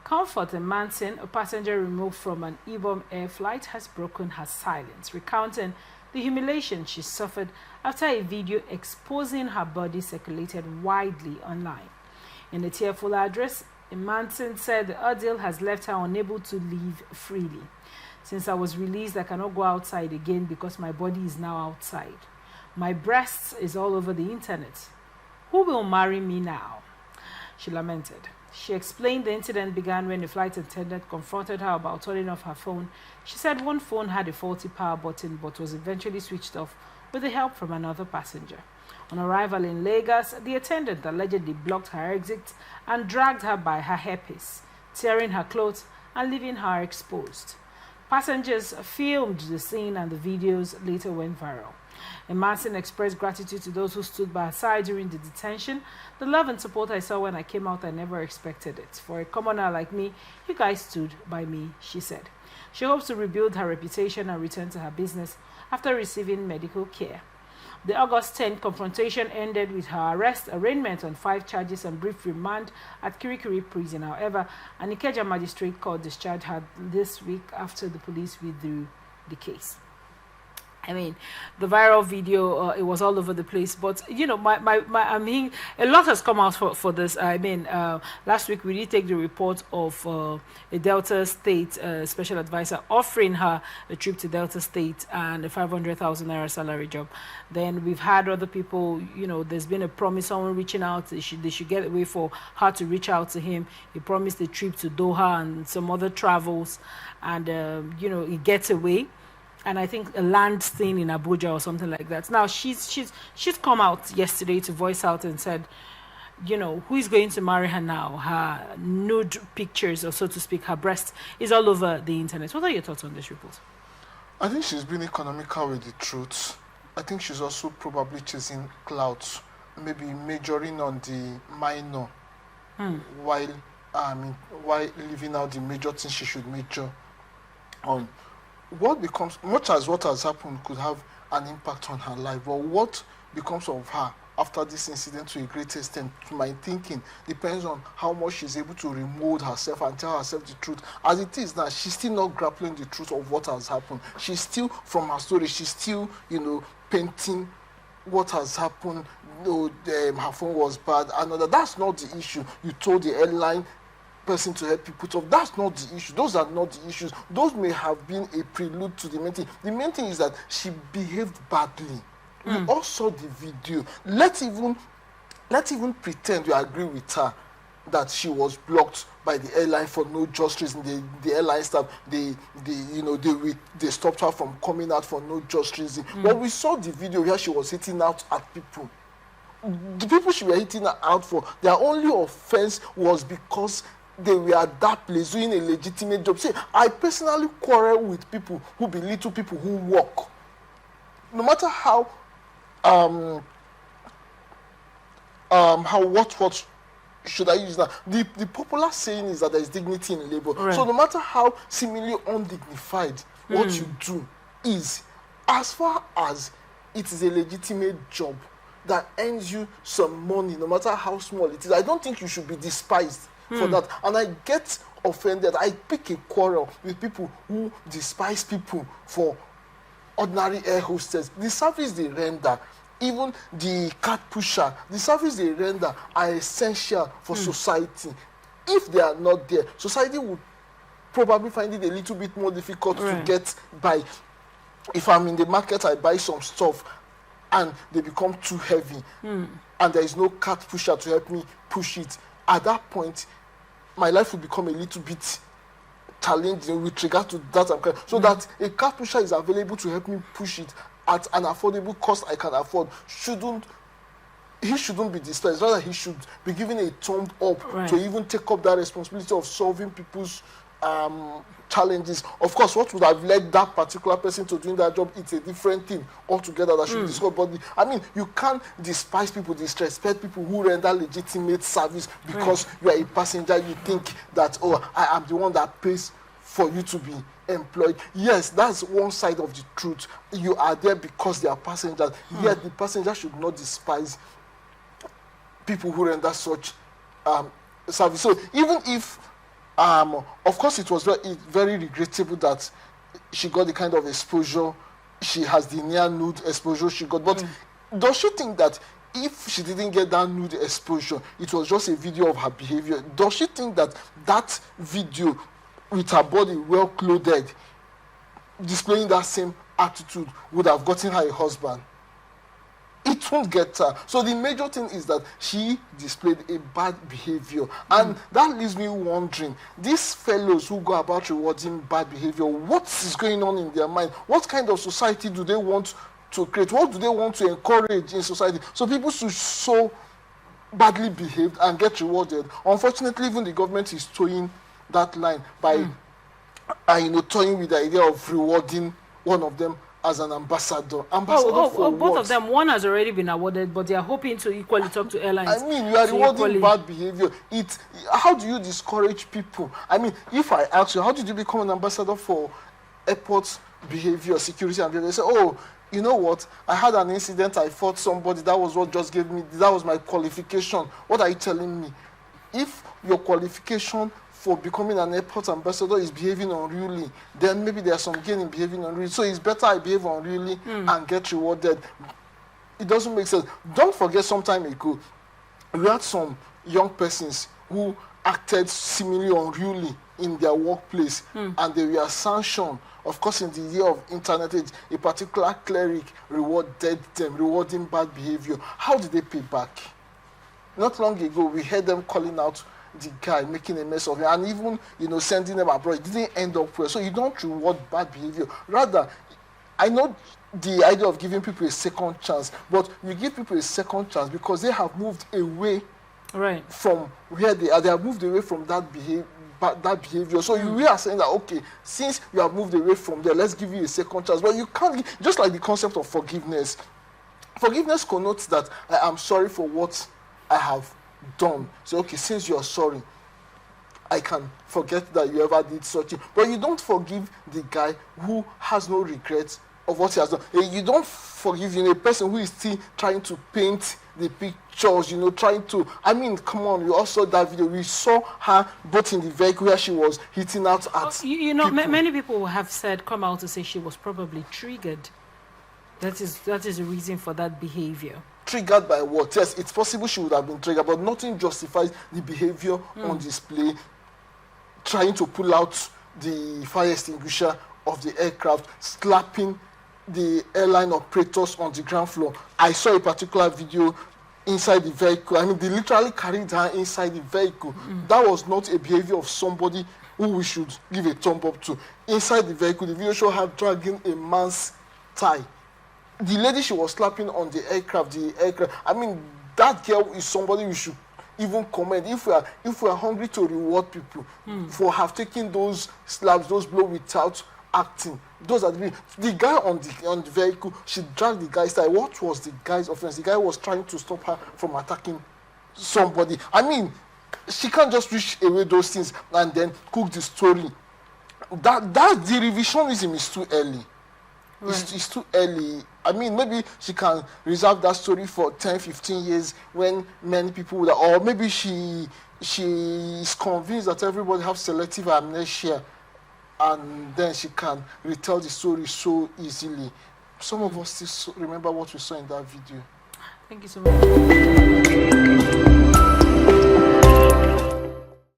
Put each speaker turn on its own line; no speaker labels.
Comfort Emmanson, a passenger removed from an Ibom Air flight, has broken her silence, recounting the humiliation she suffered after a video exposing her body circulated widely online. In a tearful address, Emmanson said the ordeal has left her unable to live freely. Since I was released, I cannot go outside again because my body is now outside. My breasts is all over the internet. Who will marry me now? She lamented. She explained the incident began when the flight attendant confronted her about turning off her phone. She said one phone had a faulty power button but was eventually switched off with the help from another passenger. On arrival in Lagos, the attendant allegedly blocked her exit and dragged her by her hairpiece, tearing her clothes and leaving her exposed. Passengers filmed the scene and the videos later went viral. Emmanson expressed gratitude to those who stood by her side during the detention. The love and support I saw when I came out, I never expected it. For a commoner like me, you guys stood by me, she said. She hopes to rebuild her reputation and return to her business after receiving medical care. The August 10th confrontation ended with her arrest, arraignment on 5 charges and brief remand at Kirikiri prison. However, an Ikeja magistrate court discharged her this week after the police withdrew the case. I mean, the viral video, it was all over the place. But, you know, I mean, a lot has come out for this. I mean, last week we did take the report of a Delta State special advisor offering her a trip to Delta State and a 500,000 naira salary job. Then we've had other people, you know, there's been a promise, someone reaching out, they should get a way for her to reach out to him. He promised a trip to Doha and some other travels. And, you know, he gets away. And I think a land thing in Abuja or something like that. Now, she's come out yesterday to voice out and said, you know, who is going to marry her now? Her nude pictures, or so to speak, her breast is all over the internet. What are your thoughts on this report?
I think she's been economical with the truth. I think she's also probably chasing clout, maybe majoring on the minor while leaving out the major things she should major on. What becomes, much as what has happened could have an impact on her life, but what becomes of her after this incident to a great extent, to my thinking, depends on how much she's able to remold herself and tell herself the truth. As it is now, she's still not grappling the truth of what has happened. She's still, from her story, she's still, you know, painting what has happened. You know, her phone was bad. And that's not the issue. You told the airline person to help you put off. That's not the issue. Those are not the issues. Those may have been a prelude to the main thing. The main thing is that she behaved badly. We all saw the video. Let's even pretend we agree with her that she was blocked by the airline for no just reason. The airline staff, they stopped her from coming out for no just reason. But we saw the video where she was hitting out at people. The people she was hitting out for, their only offense was because they were at that place doing a legitimate job. See, I personally quarrel with people who belittle people who work. No matter how what should I use now? The popular saying is that there is dignity in labor. Right. So no matter how seemingly undignified what you do is, as far as it is a legitimate job that earns you some money, no matter how small it is, I don't think you should be despised for that. And I get offended. I pick a quarrel with people who despise people for ordinary air hostess. The service they render, even the cat pusher, the service they render are essential for society. If they are not there, society would probably find it a little bit more difficult to get by. If I'm in the market, I buy some stuff and they become too heavy and there is no cat pusher to help me push it. At that point, my life will become a little bit challenging with regard to that. So that a cat pusher is available to help me push it at an affordable cost I can afford. He shouldn't be despised. Rather, he should be given a thumb up to even take up that responsibility of solving people's challenges. Of course, what would have led that particular person to doing that job, it's a different thing altogether that should be discussed. But I mean, you can't despise people, disrespect people who render legitimate service because you are a passenger. You think that, oh, I am the one that pays for you to be employed. Yes, that's one side of the truth. You are there because they are passengers. Yet the passenger should not despise people who render such service. So even if Of course, it was very regrettable that she got the kind of exposure she has, the near nude exposure she got. But does she think that if she didn't get that nude exposure, it was just a video of her behavior? Does she think that that video with her body well clothed, displaying that same attitude, would have gotten her a husband? It won't get her. So the major thing is that she displayed a bad behavior. And that leaves me wondering, these fellows who go about rewarding bad behavior, what is going on in their mind? What kind of society do they want to create? What do they want to encourage in society? So people should so badly behave and get rewarded. Unfortunately, even the government is towing that line by toying with the idea of rewarding one of them as an ambassador. For
both of them. One has already been awarded, but they are hoping to equally talk to airlines.
I mean, you are rewarding bad behavior. How do you discourage people? I mean, if I ask you, how did you become an ambassador for airport behavior, security and behavior? They say, oh, you know what? I had an incident. I fought somebody. That was what just gave me. That was my qualification. What are you telling me? If your qualification for becoming an airport ambassador is behaving unruly, then maybe there's some gain in behaving unruly. So it's better I behave unruly and get rewarded. It doesn't make sense. Don't forget, some time ago, we had some young persons who acted similarly unruly in their workplace, and they were sanctioned. Of course, in the year of internet age, a particular cleric rewarded them, rewarding bad behavior. How did they pay back? Not long ago, we heard them calling out the guy, making a mess of it, and even sending them abroad. It didn't end up well. So you don't reward bad behavior. Rather, I know the idea of giving people a second chance, but you give people a second chance because they have moved away from where they are. They have moved away from that behavior. So we are saying that, okay, since you have moved away from there, let's give you a second chance. But you can't, just like the concept of forgiveness. Forgiveness connotes that I am sorry for what I have done. So, okay, since you're sorry, I can forget that you ever did such a. But you don't forgive the guy who has no regrets of what he has done. You don't forgive a person who is still trying to paint the pictures, trying to. I mean, come on, you also saw that video. We saw her both in the vehicle where she was hitting out at.
Many people have come out to say she was probably triggered. That is the reason for that behavior.
Triggered by what? Yes, it's possible she would have been triggered, but nothing justifies the behavior on display, trying to pull out the fire extinguisher of the aircraft, slapping the airline operators on the ground floor. I saw a particular video inside the vehicle. I mean, they literally carried her inside the vehicle. That was not a behavior of somebody who we should give a thumb up to. Inside the vehicle, the video showed her dragging a man's tie. The lady she was slapping on the aircraft, I mean, that girl is somebody we should even commend. If we are hungry to reward people for have taken those slaps, those blows without acting, those are the guy on the vehicle. She dragged the guy's tie. What was the guy's offense? The guy was trying to stop her from attacking somebody. I mean, she can't just wish away those things and then cook the story. That the revisionism is too early. Right. It's too early. I mean, maybe she can reserve that story for 10, 15 years when many people would, or maybe she is convinced that everybody has selective amnesia, and then she can retell the story so easily. Some of us still remember what we saw in that video.
Thank you so much.